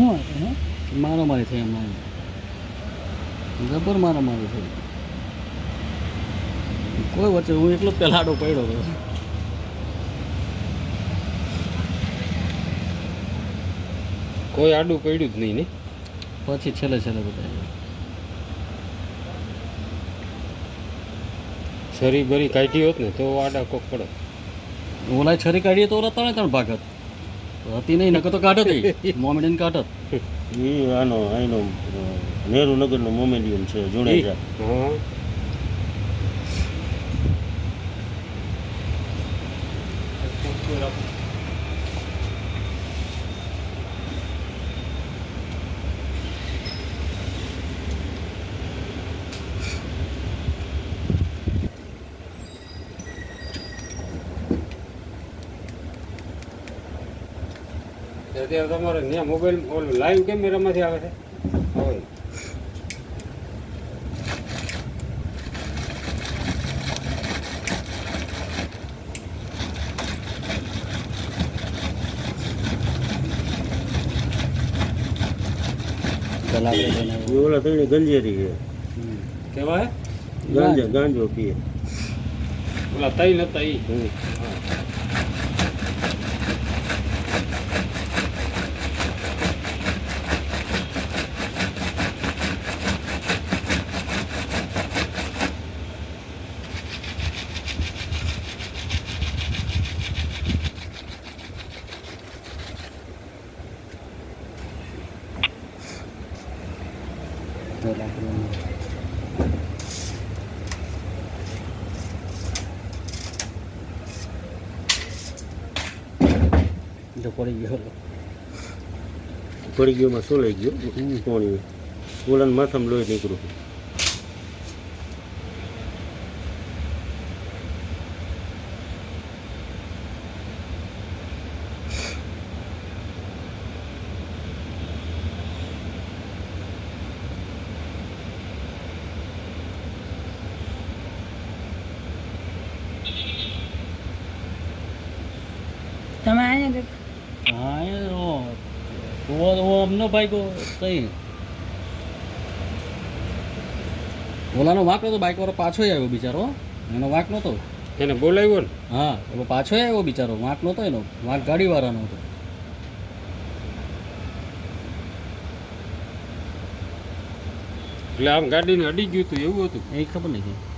શું હતું હે મારામારી થઈ એમાં જબર મારામારી થઈ કોઈ વચ્ચે હું એકલો જ પેલા આડો પડ્યો હતો કોઈ આડું પડ્યું જ નહીં ને પછી છેલ્લે બધા છરી બરી કાઢી હોત ને તો આડા કોક પડે ઓલા છરી કાઢીએ તો ઓલા ત્રણ ભાગત હતી નહીં નકર તો કાઢત મોમેડિયન કાઢત એ આનો અહીંનો નેહરુ નગરનો મોમેડિયમ છે જુણેજા હા અત્યારે તમારે ત્યાં મોબાઈલ ઓલું લાઈવ કેમેરામાંથી આવે છે હવે એ ઓલા ત્રણે ગંજેરી છે કેવાય ગાંજો પીએ ઓલા તઈ નતા ઈ પડી ગયો માં સોલાઈ ગયો પાણી ઓલાને માથામાં લોહી નીકળ્યું તમે અહીંયા દેખો હા એ અમનો ભાઈ કો કઈ ઓલાનો વાંક નતો બાઈક વાળો પાછો આવ્યો બિચારો એનો વાંક નતો એને બોલાવ્યો ને હા એ પાછો આવ્યો બિચારો વાંક નતો એનો વાંક ગાડીવાળાનો હતો એટલે આમ ગાડીને અડી ગયું હતું એવું હતું એ ખબર નહીં